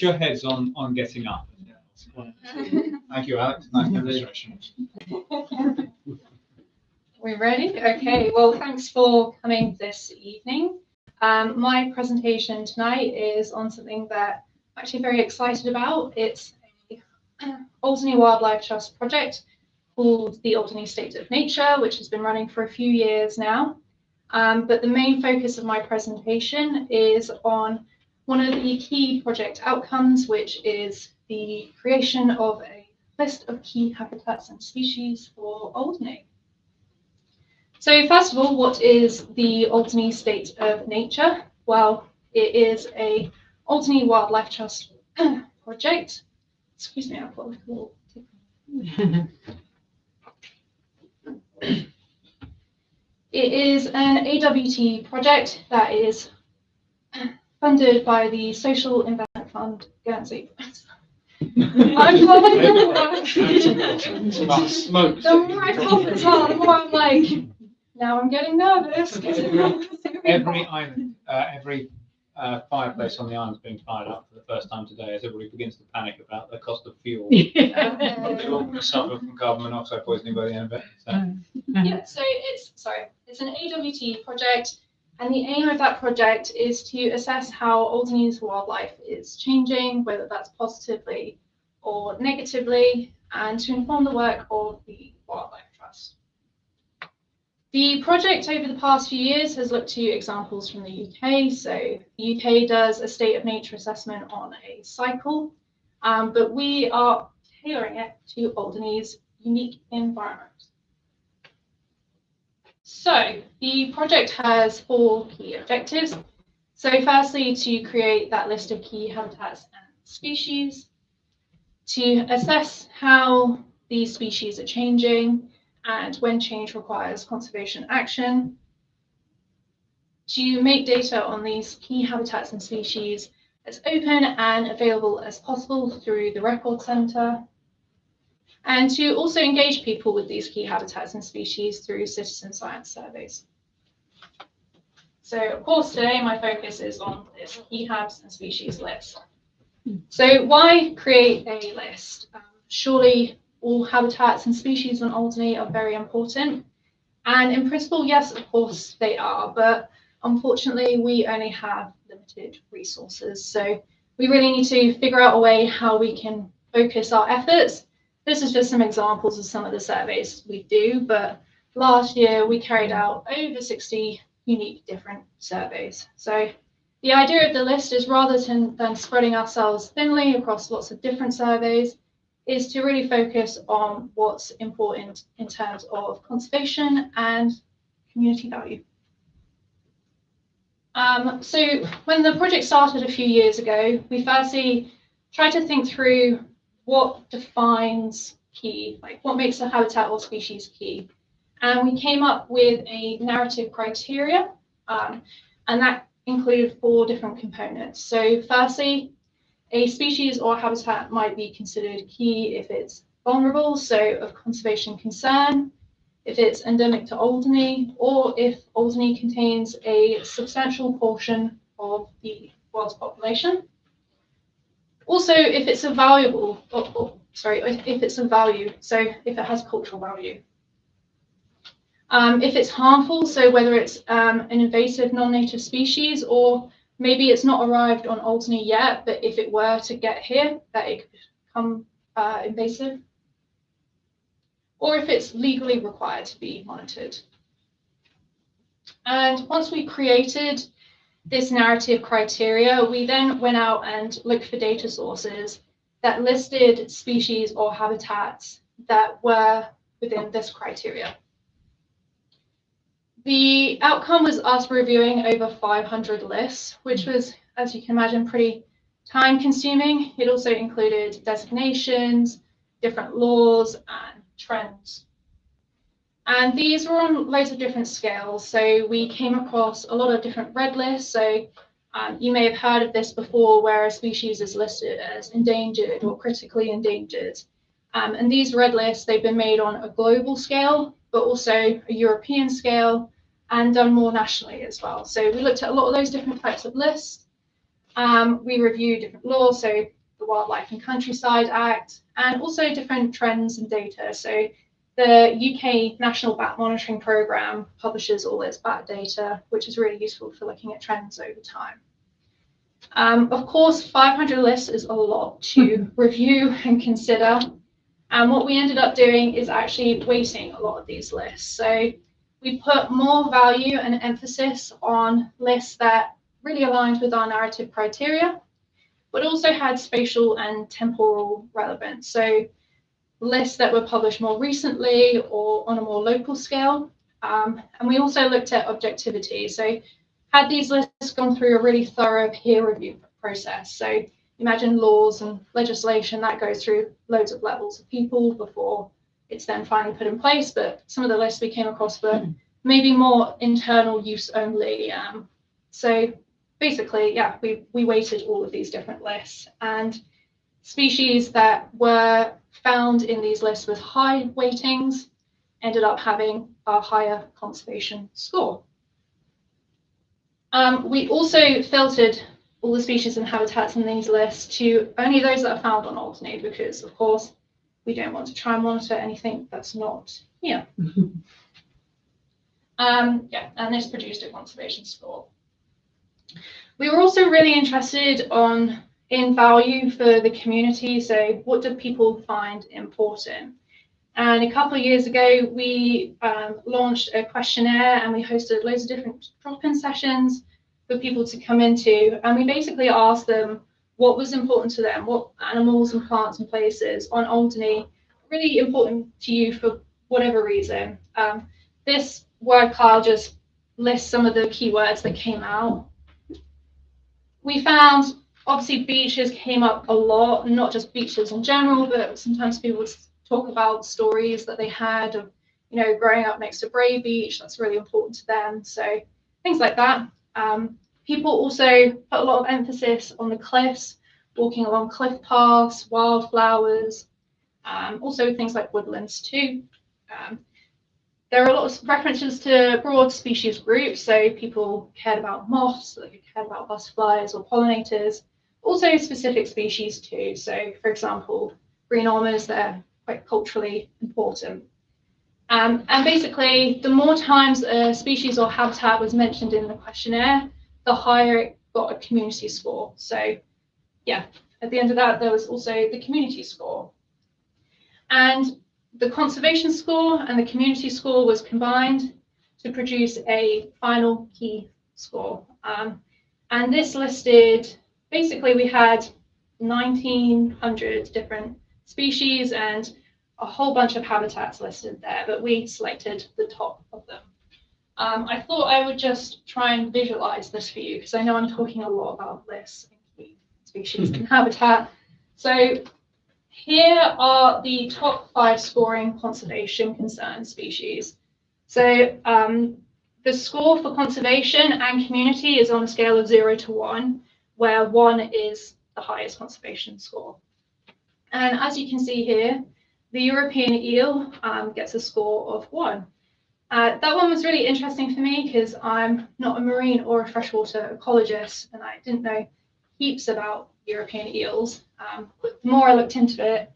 your heads on getting up. Thank you, Alex. Nice demonstration. We ready? Okay, well, thanks for coming this evening. My presentation tonight is on something that I'm actually very excited about. It's an Alderney Wildlife Trust project called the Alderney State of Nature, which has been running for a few years now. But the main focus of my presentation is on one of the key project outcomes, which is the creation of a list of key habitats and species for Alderney. So first of all, what is the Alderney State of Nature? Well, it is a Alderney Wildlife Trust project. Excuse me, I've got a little It is an AWT project that is funded by the Social Investment Fund Guernsey. I'm Smoke. the more I talk as well, the more I'm like, now I'm getting nervous. Every island, every fireplace on the island is being fired up for the first time today as everybody begins to panic about the cost of fuel. You're all going to suffer from carbon monoxide poisoning by the end of it. So. Yeah, so it's an AWT project, and the aim of that project is to assess how Alderney's wildlife is changing, whether that's positively or negatively, and to inform the work of the Wildlife Trust. The project over the past few years has looked to examples from the UK. So the UK does a state of nature assessment on a cycle, but we are tailoring it to Alderney's unique environment. So the project has 4 key objectives. So firstly, to create that list of key habitats and species, to assess how these species are changing and when change requires conservation action, to make data on these key habitats and species as open and available as possible through the Record Centre, and to also engage people with these key habitats and species through citizen science surveys. So of course today my focus is on this key habs and species list. So why create a list? Surely all habitats and species on Alderney are very important, and in principle, yes, of course they are, but unfortunately we only have limited resources. So we really need to figure out a way how we can focus our efforts. This is just some examples of some of the surveys we do, but last year we carried out over 60 unique different surveys. So the idea of the list is, rather than spreading ourselves thinly across lots of different surveys, is to really focus on what's important in terms of conservation and community value. So when the project started a few years ago, we firstly tried to think through what defines key, like what makes a habitat or species key. And we came up with a narrative criteria, and that included 4 different components. So firstly, a species or habitat might be considered key if it's vulnerable, so of conservation concern, if it's endemic to Alderney, or if Alderney contains a substantial portion of the world's population. Also, if it's a valuable, if it's of value, so if it has cultural value. If it's harmful, so whether it's an invasive non-native species, or maybe it's not arrived on Alderney yet, but if it were to get here, that it could become invasive. Or if it's legally required to be monitored. And once we created this narrative criteria, we then went out and looked for data sources that listed species or habitats that were within this criteria. The outcome was us reviewing over 500 lists, which was, as you can imagine, pretty time consuming. It also included designations, different laws, and trends. And these were on loads of different scales. So we came across a lot of different red lists. So you may have heard of this before, where a species is listed as endangered or critically endangered. And these red lists, they've been made on a global scale, but also a European scale, and done more nationally as well. So we looked at a lot of those different types of lists. We review different laws, so the Wildlife and Countryside Act, and also different trends and data. So the UK National Bat Monitoring Programme publishes all its bat data, which is really useful for looking at trends over time. Of course, 500 lists is a lot to review and consider. And what we ended up doing is actually weighting a lot of these lists. So we put more value and emphasis on lists that really aligned with our narrative criteria, but also had spatial and temporal relevance. So lists that were published more recently or on a more local scale. And we also looked at objectivity. So had these lists gone through a really thorough peer review process? So imagine laws and legislation that goes through loads of levels of people before it's then finally put in place. But some of the lists we came across were maybe more internal use only. So basically, yeah, we weighted all of these different lists, and species that were found in these lists with high weightings ended up having a higher conservation score. We also filtered all the species and habitats in these lists to only those that are found on Alderney, because of course we don't want to try and monitor anything that's not here. Yeah, and this produced a conservation score. We were also really interested in value for the community. So what do people find important? And a couple of years ago, we launched a questionnaire, and we hosted loads of different drop-in sessions for people to come into. And we basically asked them what was important to them, what animals and plants and places on Alderney really important to you for whatever reason. This word cloud just lists some of the keywords that came out. We found, obviously, beaches came up a lot, not just beaches in general, but sometimes people talk about stories that they had of, growing up next to Bray Beach. That's really important to them. So things like that. People also put a lot of emphasis on the cliffs, walking along cliff paths, wildflowers, also things like woodlands too. There are a lot of references to broad species groups, so people cared about moths, they cared about butterflies or pollinators, also specific species too. So, for example, green ormers, they're quite culturally important. And basically, the more times a species or habitat was mentioned in the questionnaire, the higher it got a community score. So, yeah, at the end of that, there was also the community score. And the conservation score and the community score was combined to produce a final key score. And this listed, basically we had 1,900 different species and a whole bunch of habitats listed there, but we selected the top of them. I thought I would just try and visualize this for you, because I know I'm talking a lot about lists and key species and habitat. So here are the top 5 scoring conservation concern species. So the score for conservation and community is on a scale of 0 to 1, where 1 is the highest conservation score. And as you can see here, the European eel gets a score of 1. That one was really interesting for me because I'm not a marine or a freshwater ecologist, and I didn't know heaps about European eels. The more I looked into it,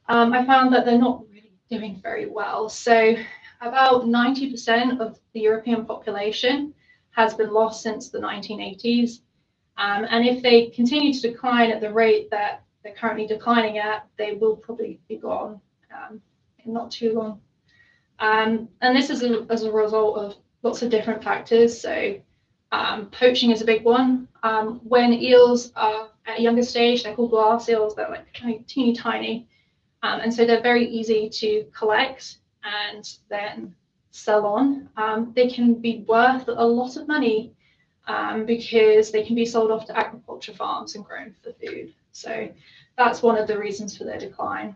I found that they're not really doing very well. So about 90% of the European population has been lost since the 1980s. And if they continue to decline at the rate that they're currently declining at, they will probably be gone in not too long. And this is as a result of lots of different factors. So poaching is a big one. When eels are at a younger stage, they're called glass eels. They're like teeny tiny. And so they're very easy to collect and then sell on. They can be worth a lot of money because they can be sold off to aquaculture farms and grown for food. So that's one of the reasons for their decline,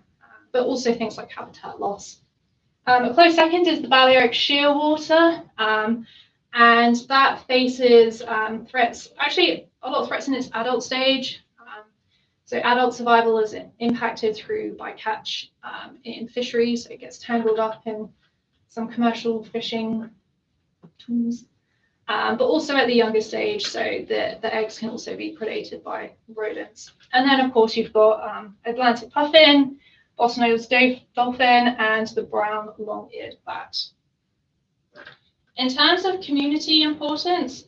but also things like habitat loss. A close second is the Balearic shearwater, and that faces threats, actually a lot of threats in its adult stage. So adult survival is impacted through bycatch in fisheries, so it gets tangled up in some commercial fishing tools. but also at the younger stage, so the eggs can also be predated by rodents. And then, of course, you've got Atlantic puffin, bottlenose dolphin, and the brown long-eared bat. In terms of community importance,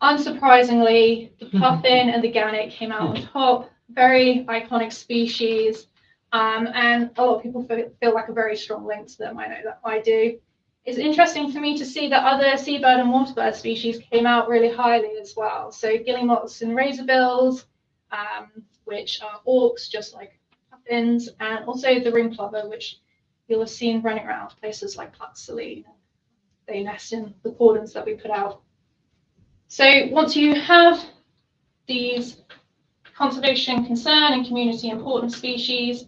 unsurprisingly, the puffin and the gannet came out on top. Very iconic species, and a lot of people feel like a very strong link to them. I know that I do. It's interesting for me to see that other seabird and waterbird species came out really highly as well. So guillemots and razorbills, which are auks, just like puffins, and also the ring plover, which you'll have seen running around places like Platzeline. They nest in the cordons that we put out. So once you have these conservation concern and community important species,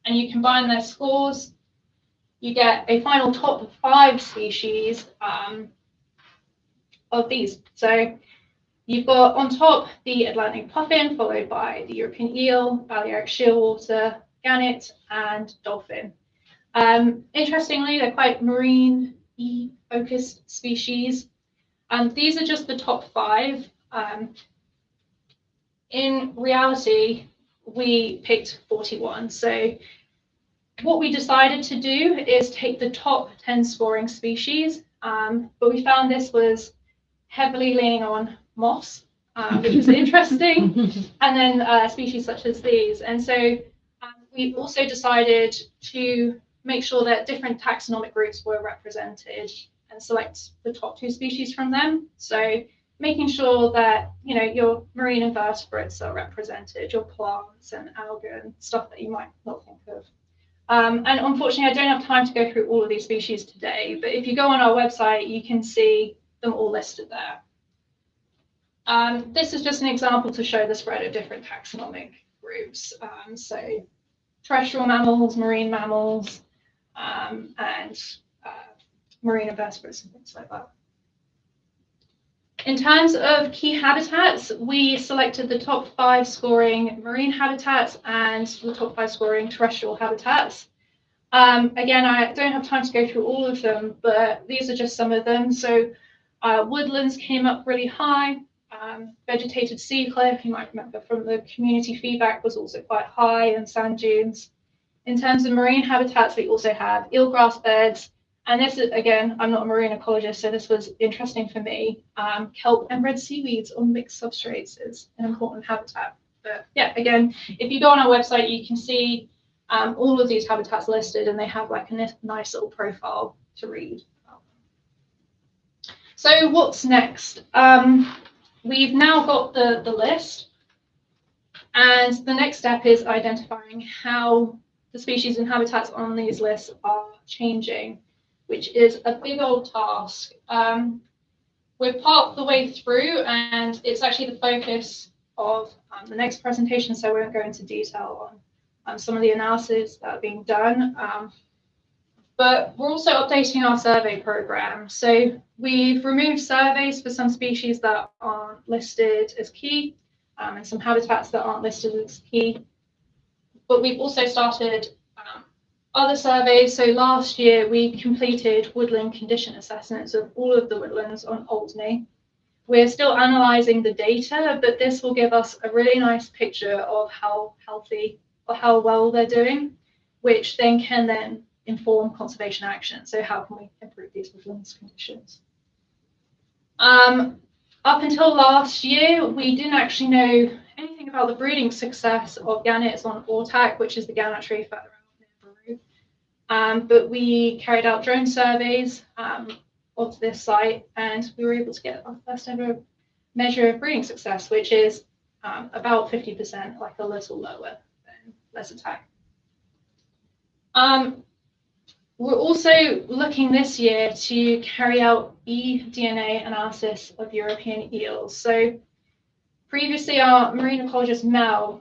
and you combine their scores, you get a final top 5 species of these. So you've got on top the Atlantic puffin, followed by the European eel, Balearic shearwater, gannet, and dolphin. Interestingly, they're quite marine-focused species. And these are just the top 5. In reality, we picked 41. So what we decided to do is take the top 10 scoring species, but we found this was heavily leaning on moss, which is interesting, and then species such as these. And so we also decided to make sure that different taxonomic groups were represented and select the top 2 species from them. So making sure that, you know, your marine invertebrates are represented, your plants and algae and stuff that you might not think of. And unfortunately, I don't have time to go through all of these species today, but if you go on our website, you can see them all listed there. This is just an example to show the spread of different taxonomic groups. So terrestrial mammals, marine mammals, and marine invertebrates and things like that. In terms of key habitats, we selected the top 5 scoring marine habitats and the top 5 scoring terrestrial habitats. Again, I don't have time to go through all of them, but these are just some of them. So woodlands came up really high. Vegetated sea cliff, you might remember from the community feedback, was also quite high, and sand dunes. In terms of marine habitats, we also have eelgrass beds. And this is, again, I'm not a marine ecologist, so this was interesting for me. Kelp and red seaweeds on mixed substrates is an important habitat. But yeah, again, if you go on our website, you can see all of these habitats listed, and they have like a nice little profile to read. So what's next? We've now got the list, and the next step is identifying how the species and habitats on these lists are changing, which is a big old task. We're part of the way through, and it's actually the focus of the next presentation, so we won't go into detail on some of the analyses that are being done. But we're also updating our survey program. So we've removed surveys for some species that aren't listed as key, and some habitats that aren't listed as key. But we've also started other surveys. So last year we completed woodland condition assessments of all of the woodlands on Alderney. We're still analysing the data, but this will give us a really nice picture of how healthy or how well they're doing, which then can inform conservation action. So how can we improve these woodlands conditions? Up until last year, we didn't actually know anything about the breeding success of gannets on Ortac, which is the gannet tree further out near Baru. But we carried out drone surveys of this site, and we were able to get our first ever measure of breeding success, which is about 50%, like a little lower than Les Attack. We're also looking this year to carry out eDNA analysis of European eels. So previously, our marine ecologist Mel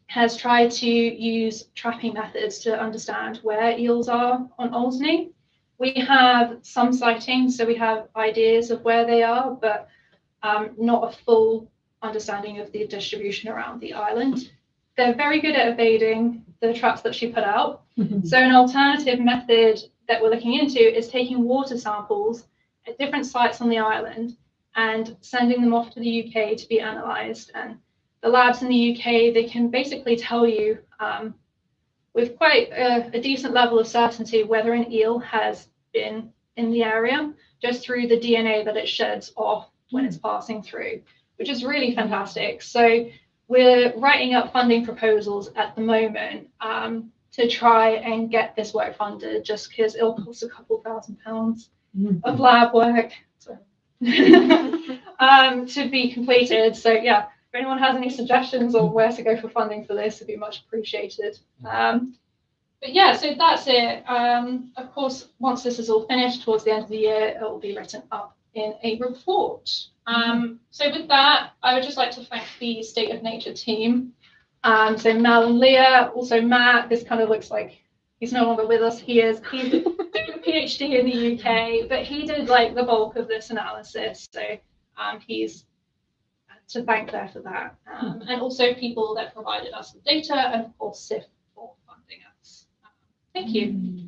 has tried to use trapping methods to understand where eels are on Alderney. We have some sightings, so we have ideas of where they are, but not a full understanding of the distribution around the island. They're very good at evading the traps that she put out. So an alternative method that we're looking into is taking water samples at different sites on the island and sending them off to the UK to be analysed. And the labs in the UK, they can basically tell you with quite a decent level of certainty whether an eel has been in the area just through the DNA that it sheds off when it's passing through, which is really fantastic. So we're writing up funding proposals at the moment to try and get this work funded, just because it'll cost a couple £1,000 of lab work to be completed. So yeah, if anyone has any suggestions on where to go for funding for this, it'd be much appreciated. But yeah, so that's it. Of course, once this is all finished towards the end of the year, it will be written up in a report. So with that, I would just like to thank the State of Nature team. So Mel and Leah, also Matt, this kind of looks like he's no longer with us. He's doing a PhD in the UK, but he did like the bulk of this analysis. So he's to thank there for that. And also people that provided us with data, and of course SIF for funding us. Thank you.